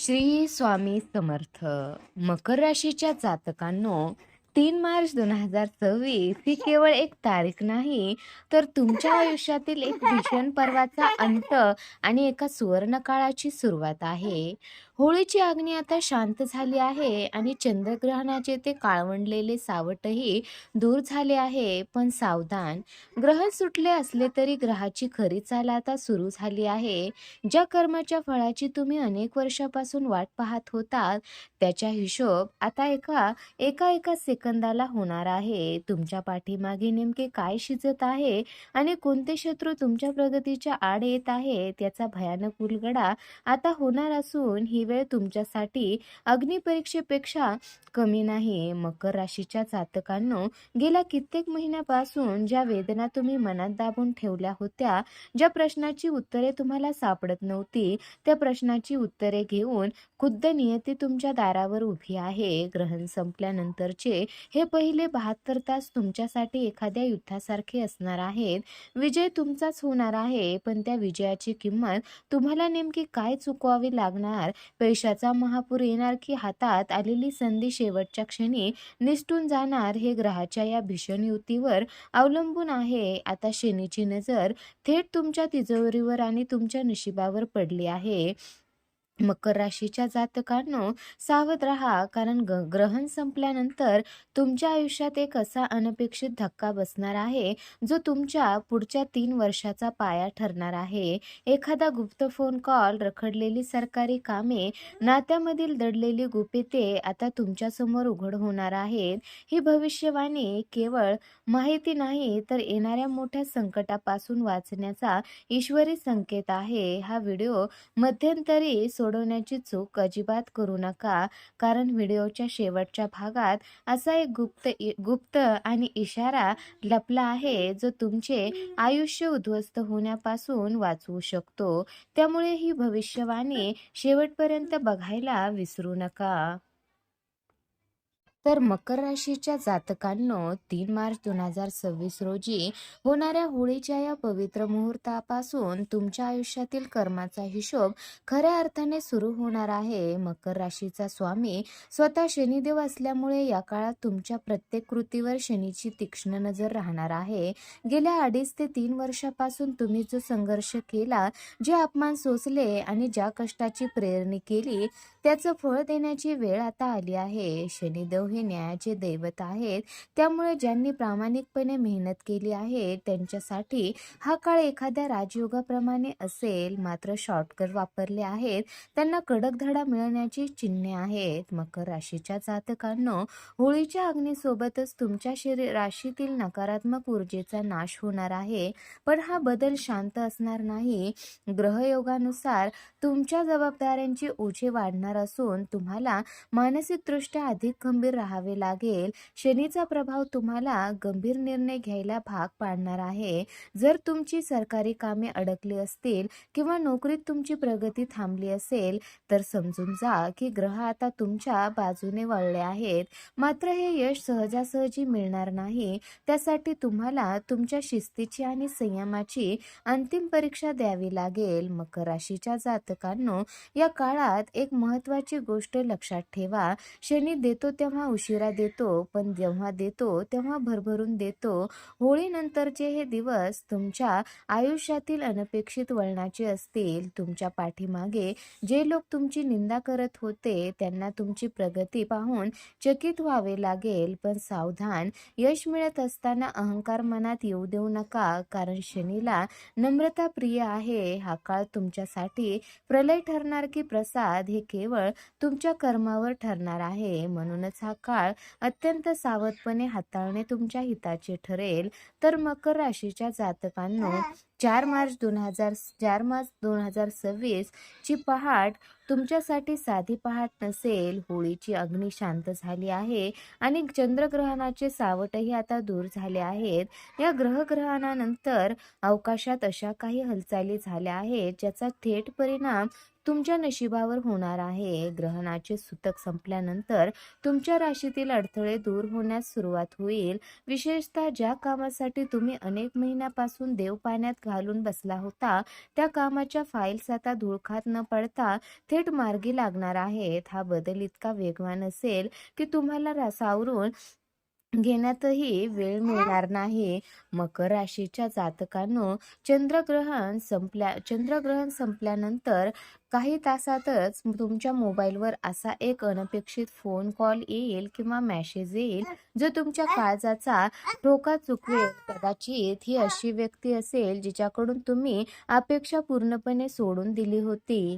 श्री स्वामी समर्थ. मकर राशीच्या जातकांनो, 3 मार्च 2026 ही केवळ एक तारीख नाही, तर तुमच्या आयुष्यातील एक भीषण पर्वाचा अंत आणि एका सुवर्ण काळाची सुरुवात आहे. होळीची अग्नी आता शांत झाली आहे आणि चंद्रग्रहणाचे ते काळवंडलेले सावटही दूर झाले आहे. पण सावधान, ग्रहण सुटले असले तरी ग्रहाची खरी चाल आता सुरू झाली आहे. ज्या कर्माच्या फळाची तुम्ही अनेक वर्षापासून वाट पाहत होतात, त्याचा हिशोब आता एका एका एका सेकंदाला होणार आहे. तुमच्या पाठीमागे नेमके काय शिजत आहे आणि कोणते शत्रू तुमच्या प्रगतीच्या आड येत आहे, त्याचा भयानक उलगडा आता होणार असून ही वेळ तुमच्यासाठी अग्निपरीक्षेपेक्षा कमी नाही. मकर राशीच्या जातकांनो, गेल्या कित्येक महिन्यापासून ज्या वेदना तुम्ही मनात दाबून ठेवल्या होत्या, ज्या प्रश्नाची उत्तरे तुम्हाला सापडत नव्हती, त्या प्रश्नाची उत्तरे घेऊन खुद्द नियती तुमच्या दारावर उभी आहे. ग्रहण संपल्यानंतरचे हे पहिले 72 तास तुमच्यासाठी एखाद्या युद्धासारखे असणार आहेत. विजय तुमचाच होणार आहे, पण त्या विजयाची किंमत तुम्हाला नेमकी काय चुकवावी लागणार? पैशाचा महापूर येणार की हातात आलेली संधी शेवटच्या क्षणी निसटून जाणार, हे ग्रहाच्या या भीषण युतीवर अवलंबून आहे. आता शनीची नजर थेट तुमच्या तिजोरीवर आणि तुमच्या नशिबावर पडली आहे. मकर राशीच्या जातकांनो, सावध राहा, कारण ग्रहण संपल्यानंतर तुमच्या आयुष्यात एक असा अनपेक्षित धक्का बसणार आहे, जो तुमच्या पुढच्या 3 वर्षाचा पाया ठरणार आहे. एखादा गुप्त फोन कॉल, रखडलेली सरकारी कामे, नात्यामधील दडलेली गुपिते आता तुमच्यासमोर उघड होणार आहेत. ही भविष्यवाणी केवळ माहिती नाही, तर येणाऱ्या मोठ्या संकटापासून वाचण्याचा ईश्वरी संकेत आहे. हा व्हिडिओ मध्यंतरी सोडवण्याची चूक अजिबात करू नका, कारण व्हिडिओच्या शेवटच्या भागात असा एक गुप्त आणि इशारा लपला आहे, जो तुमचे आयुष्य उद्ध्वस्त होण्यापासून वाचवू शकतो. त्यामुळे ही भविष्यवाणी शेवटपर्यंत बघायला विसरू नका. तर मकर राशीच्या जातकांनो, 3 मार्च 2026 रोजी होणाऱ्या होळीच्या या पवित्र मुहूर्तापासून तुमच्या आयुष्यातील कर्माचा हिशोब खऱ्या अर्थाने सुरू होणार आहे. मकर राशीचा स्वामी स्वतः शनिदेव असल्यामुळे या काळात तुमच्या प्रत्येक कृतीवर शनीची तीक्ष्ण नजर राहणार आहे. गेल्या 2.5 ते 3 वर्षापासून तुम्ही जो संघर्ष केला, जे अपमान सोसले आणि ज्या कष्टाची प्रेरणी केली, त्याचं फळ देण्याची वेळ आता आली आहे. शनिदेव हे न्यायाचे दैवत आहेत, त्यामुळे ज्यांनी प्रामाणिकपणे मेहनत केली आहे त्यांच्यासाठी हा काळ एखाद्या राजयोगाप्रमाणे असेल. मात्र शॉर्टकट वापरले आहेत त्यांना कडक धडा मिळण्याची चिन्हे आहेत. मकर राशीच्या जातकांनो, होळीच्या अग्नीसोबतच तुमच्या राशीतील नकारात्मक ऊर्जेचा नाश होणार आहे. पण हा बदल शांत असणार नाही. ग्रहयोगानुसार तुमच्या जबाबदाऱ्यांची ओझे वाढणार असून तुम्हाला मानसिकदृष्ट्या अधिक गंभीर राहावे लागेल. शनीचा प्रभाव तुम्हाला गंभीर निर्णय घ्यायला भाग पाडणार आहे. जर तुमची सरकारी कामे अडकली असतील किंवा नोकरीत तुमची प्रगती थांबली असेल, तर समजून जा की ग्रह आता तुमच्या बाजूने वळले आहेत. मात्र हे यश सहजासहजी मिळणार नाही. त्यासाठी तुम्हाला तुमच्या शिस्तीची आणि संयमाची अंतिम परीक्षा द्यावी लागेल. मकर राशीच्या जातकांनो, या काळात एक महत्त्वाची गोष्ट लक्षात ठेवा. शनी देतो तेव्हा उशिरा देतो, पण जेव्हा देतो तेव्हा भरभरून देतो. होळीनंतरचे हे दिवस तुमच्या आयुष्यातील अनपेक्षित वळणाचे असतील. तुमच्या पाठीमागे जे लोक तुमची निंदा करत होते, त्यांना तुमची प्रगती पाहून चकित व्हावे लागेल. पण सावधान, यश मिळत असताना अहंकार मनात येऊ देऊ नका, कारण शनीला नम्रता प्रिय आहे. हा काळ तुमच्यासाठी प्रलय ठरणार की प्रसाद, हे केवळ तुमच्या कर्मावर ठरणार आहे. म्हणूनच हा काळ अत्यंत सावधपणे हाताळणे तुमच्या हिताचे ठरेल. तर मकर राशीच्या जातकांनो, 4 मार्च 2026 ची पहाट तुमच्यासाठी साधी पहाट नसेल. होळीची अग्नी शांत झाली आहे आणि चंद्रग्रहणाचे सावटही आता दूर झाले आहेत. या ग्रहग्रहणानंतर अवकाशात अशा काही हालचाली झाल्या आहेत, ज्याचा थेट परिणाम तुमच्या नशिबावर होणार आहे. ग्रहणाचे सूतक संपल्यानंतर तुमच्या राशीतील अडथळे दूर होण्यास सुरुवात होईल. विशेषतः ज्या कामासाठी तुम्ही अनेक महिन्यापासून देव पाण्यात घालून बसला होता, त्या कामाच्या फाईल्स आता धूळ खात न पडता थेट थेट मार्गी लागणार आहेत. हा बदल इतका वेगवान असेल की तुम्हाला सावरून घेण्यातही वेळ मिळणार नाही. मकर राशीच्या जातकांनो, चंद्रग्रहण संपल्यानंतर काही तासातच तुमच्या मोबाईलवर असा एक अनपेक्षित फोन कॉल येईल किंवा मेसेज येईल जो तुमच्या काळजाचा ठोका चुकवेल. कदाचित ही अशी व्यक्ती असेल जिच्याकडून तुम्ही अपेक्षा पूर्णपणे सोडून दिली होती.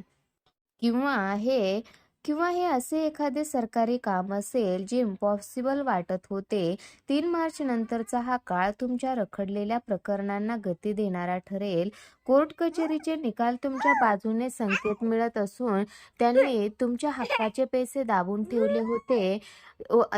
किंवा हे किंवा हे असे एखादे सरकारी काम असेल जे इम्पॉसिबल वाटत होते. 3 मार्च नंतरचा हा काळ तुमच्या रखडलेल्या प्रकरणांना गती देणारा ठरेल. कोर्ट कचेरीचे निकाल तुमच्या बाजूने संकेत मिळत असून त्यांनी तुमच्या हक्काचे पैसे दाबून ठेवले होते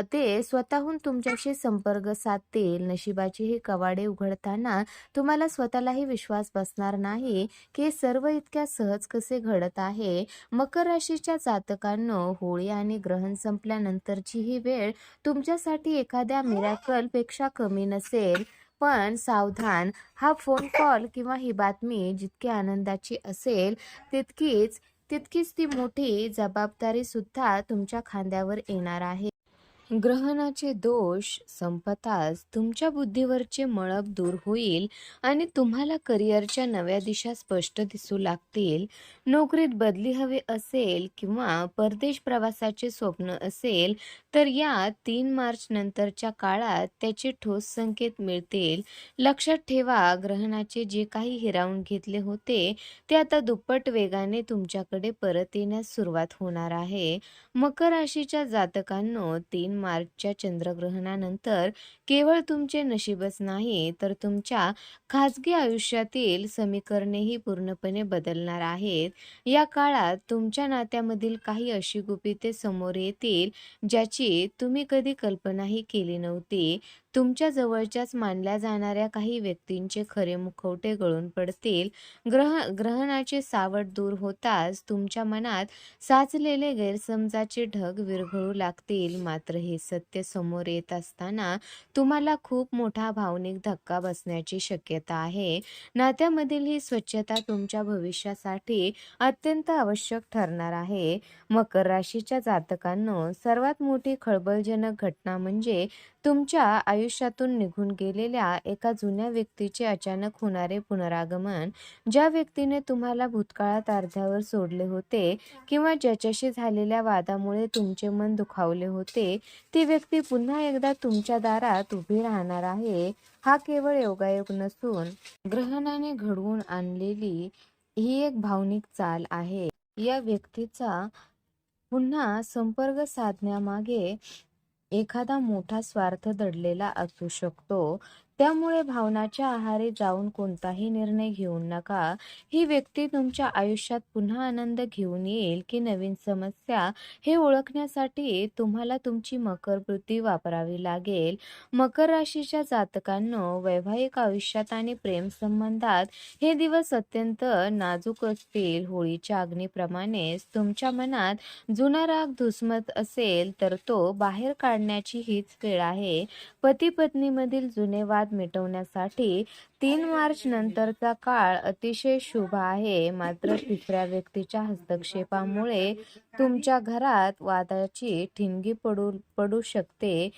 ते स्वतःहून तुमच्याशी संपर्क साधतील. नशिबाची ही कवाडे उघडताना तुम्हाला स्वतःलाही विश्वास बसणार नाही की हे सर्व इतक्या सहज कसे घडत आहे. मकर राशीच्या जातकांनो, होळी आणि ग्रहण संपल्यानंतरची ही वेळ तुमच्यासाठी एखाद्या मिरॅकल पेक्षा कमी नसेल. पण सावधान, हा फोन कॉल किंवा ही बातमी जितकी आनंदाची असेल तितकीच ती मोठी जबाबदारी सुद्धा तुमच्या खांद्यावर येणार आहे. ग्रहणाचे दोष संपताच तुमच्या बुद्धीवरचे मळब दूर होईल आणि तुम्हाला करिअरच्या नव्या दिशा स्पष्ट दिसू लागतील. नोकरीत बदली हवी असेल किंवा परदेश प्रवासाचे स्वप्न असेल तर या 3 मार्च नंतरच्या काळात त्याचे ठोस संकेत मिळतील. लक्षात ठेवा, ग्रहणाचे जे काही हिरावून घेतले होते ते आता दुप्पट वेगाने तुमच्याकडे परत येण्यास सुरुवात होणार आहे. मकर राशीच्या जातकांनो, 3 मार्चच्या चंद्रग्रहणानंतर केवळ तुमचे नशीबच नाही तर तुमच्या खाजगी आयुष्यातील समीकरणेही पूर्णपणे बदलणार आहेत. या काळात तुमच्या नात्यामधील काही अशी गुपिते समोर येतील ज्याची तुम्ही कधी कल्पनाही केली नव्हती. तुमच्या जवळच्याच मानल्या जाणाऱ्या काही व्यक्तींचे खरे मुखवटे गळून पडतील. ग्रहणाचे सावट दूर होताच तुमच्या मनात साचलेले गैरसमजाचे ढग विरघळू लागतील. मात्र हे सत्य समोर येत असताना तुम्हाला खूप मोठा भावनिक धक्का बसण्याची शक्यता आहे. नात्यामधील ही स्वच्छता तुमच्या भविष्यासाठी अत्यंत आवश्यक ठरणार आहे. मकर राशीच्या जातकांनो, सर्वात मोठी खळबळजनक घटना म्हणजे तुमच्या आयुष्यातून निघून गेलेल्या एका जुन्या व्यक्तीचे अचानक होणारे पुनरागमन. ज्या व्यक्तीने तुम्हाला भूतकाळात अर्ध्यावर सोडले होते किंवा ज्याच्याशी झालेल्या वादामुळे तुमचे मन दुखावले होते, ती व्यक्ती पुन्हा एकदा तुमच्या दारात उभी राहणार आहे. हा केवळ योगायोग नसून ग्रहणाने घडवून आणलेली ही एक भावनिक चाल आहे. या व्यक्तीचा पुन्हा संपर्क साधण्यामागे एखादा मोठा स्वार्थ दडलेला असू शकतो. त्यामुळे भावनाच्या आहारी जाऊन कोणताही निर्णय घेऊ नका. ही व्यक्ती तुमच्या आयुष्यात पुन्हा आनंद घेऊन येईल की नवीन समस्या हे ओळखण्यासाठी तुम्हाला तुमची मकर वृत्ती वापरावी लागेल. मकर राशीच्या जातकांनो, वैवाहिक आयुष्यात आणि प्रेम संबंधात हे दिवस अत्यंत नाजूक असतील. होळीच्या अग्नीप्रमाणेच तुमच्या मनात जुना राग धुसमत असेल तर तो बाहेर काढण्याची हीच वेळ आहे. पती पत्नीमधील जुने वाद मिटवण्यासाठी 3 मार्च नंतरचा काळ अतिशय शुभ आहे. मात्र तिसऱ्या व्यक्तीच्या हस्तक्षेपामुळे तुमच्या घरात वादाची ठिणगी पडू शकते.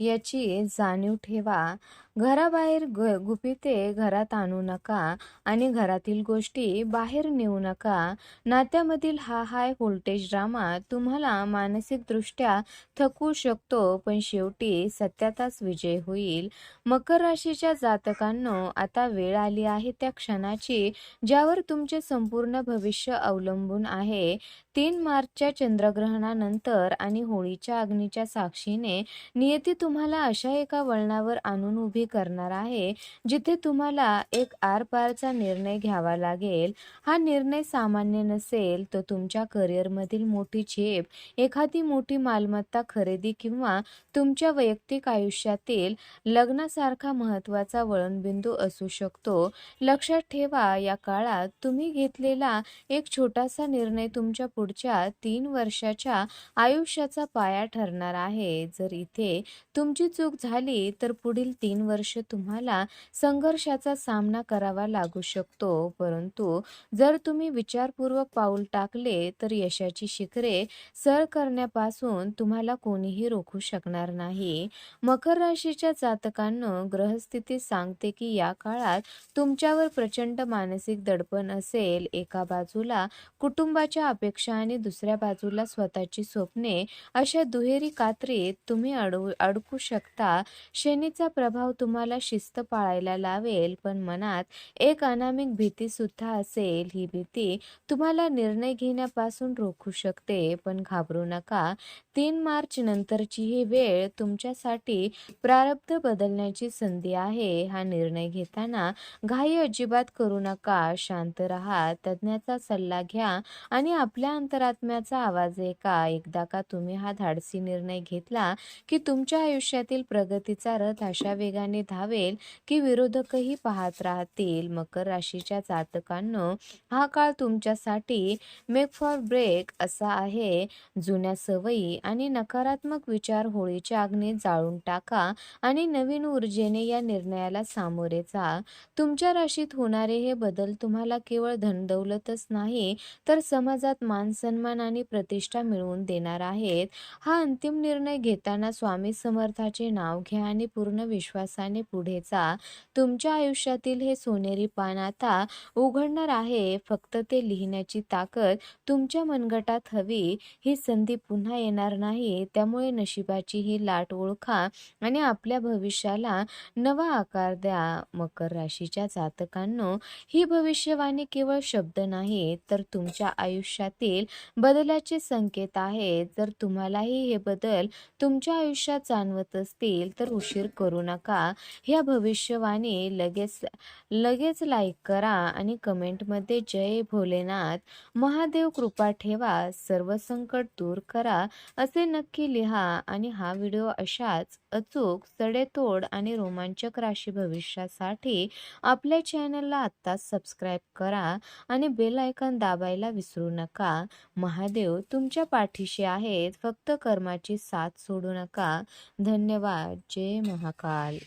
याची जाणीव ठेवा. घराबाहेर गुपिते घरात आणू नका आणि घरातील गोष्टी बाहेर नेऊ नका. नात्यामधील हा हाय व्होल्टेज ड्रामा तुम्हाला मानसिकदृष्ट्या थकवू शकतो, पण शेवटी सत्याचाच विजय होईल. मकर राशीच्या जातकांनो, आता वेळ आली आहे त्या क्षणाची ज्यावर तुमचे संपूर्ण भविष्य अवलंबून आहे. 3 मार्चच्या चंद्रग्रहणानंतर आणि होळीच्या अग्नीच्या साक्षीने नियती तुम्हाला अशा एका वळणावर आणून उभी करणार आहे जिथे तुम्हाला एक आरपारचा निर्णय घ्यावा लागेल. हा निर्णय सामान्य नसेल. तो तुमच्या करिअरमधील मोठी झेप, एखादी मोठी मालमत्ता खरेदी किंवा तुमच्या वैयक्तिक आयुष्यातील लग्नासारखा महत्त्वाचा वळणबिंदू असू शकतो. लक्षात ठेवा, या काळात तुम्ही घेतलेला एक छोटासा निर्णय तुमच्या पुढच्या 3 वर्षाच्या आयुष्याचा पाया ठरणार आहे. जर इथे तुमची चूक झाली तर पुढील 3 वर्ष वर्ष तुम्हाला संघर्षाचा सामना करावा लागू शकतो, परंतु जर तुम्ही विचारपूर्वक पाऊल टाकले तर यशाची शिखरे सर करण्यापासून तुम्हाला कोणीही रोखू शकणार नाही. मकर राशीच्या जातकांनो, ग्रहस्थिती सांगते की या काळात तुमच्यावर प्रचंड मानसिक दडपण असेल. एका बाजूला कुटुंबाच्या अपेक्षा आणि दुसऱ्या बाजूला स्वतःची स्वप्ने, अशा दुहेरी कात्रीत तुम्ही अडकू शकता. शनीचा प्रभाव तुम्हाला शिस्त पाळायला लावेल, पण मनात एक अनामिक भीती सुद्धा असेल. ही भीती तुम्हाला निर्णय घेण्यापासून रोखू शकते, पण घाबरू नका. 3 मार्च नंतरची ही वेळ तुमच्यासाठी प्रारब्ध बदलण्याची संधी आहे. हा निर्णय घेताना घाई अजिबात करू नका. शांत राहा, तज्ञाचा सल्ला घ्या आणि आपल्या अंतरात्म्याचा आवाज ऐका. एकदा का तुम्ही हा धाडसी निर्णय घेतला की तुमच्या आयुष्यातील प्रगतीचा रथ अशा वेगाने धावेल की विरोधकही पाहत राहतील. मकर राशीच्या जातकांनो, हा काळ तुमच्यासाठी मेक फॉर ब्रेक असा आहे. जुन्या सवयी आणि नकारात्मक विचार होळीच्या अग्नीत जाळून टाका आणि नवीन ऊर्जेने या निर्णयाला सामोरे जा. तुमच्या राशीत होणारे हे बदल तुम्हाला केवळ धनदौलतच नाही, तर समाजात मान सन्मान आणि प्रतिष्ठा मिळवून देणार आहेत. हा अंतिम निर्णय घेताना स्वामी समर्थाचे नाव घ्या आणि पूर्ण विश्वासाने पुढे जा. तुमच्या आयुष्यातील हे सोनेरी पान आता उघडणार आहे. फक्त ते लिहिण्याची ताकद तुमच्या मनगटात हवी. ही संधी पुन्हा येणार नाही, त्यामुळे नशिबाची ही लाट ओळखा आणि आपल्या भविष्याला नवा आकार द्या. मकर राशीच्या जातकांनो, ही भविष्यवाणी केवळ शब्द नाही, तर तुमच्या आयुष्यातील बदलाचे संकेत आहेत. जर तुम्हालाही हे बदल तुमच्या आयुष्यात जाणवत असतील तर उशीर करू नका. ह्या भविष्यवाणी लगेच लगेच लाईक करा आणि कमेंटमध्ये जय भोलेनाथ, महादेव कृपा ठेवा, सर्व संकट दूर करा असे नक्की लिहा. आणि हा व्हिडिओ अशाच अचूक, सडेतोड आणि रोमांचक राशी भविष्यासाठी आपल्या चॅनलला आत्ताच सबस्क्राईब करा आणि बेल आयकॉन दाबायला विसरू नका. महादेव तुमच्या पाठीशी आहेत, फक्त कर्माची साथ सोडू नका. धन्यवाद. जय महाकाल.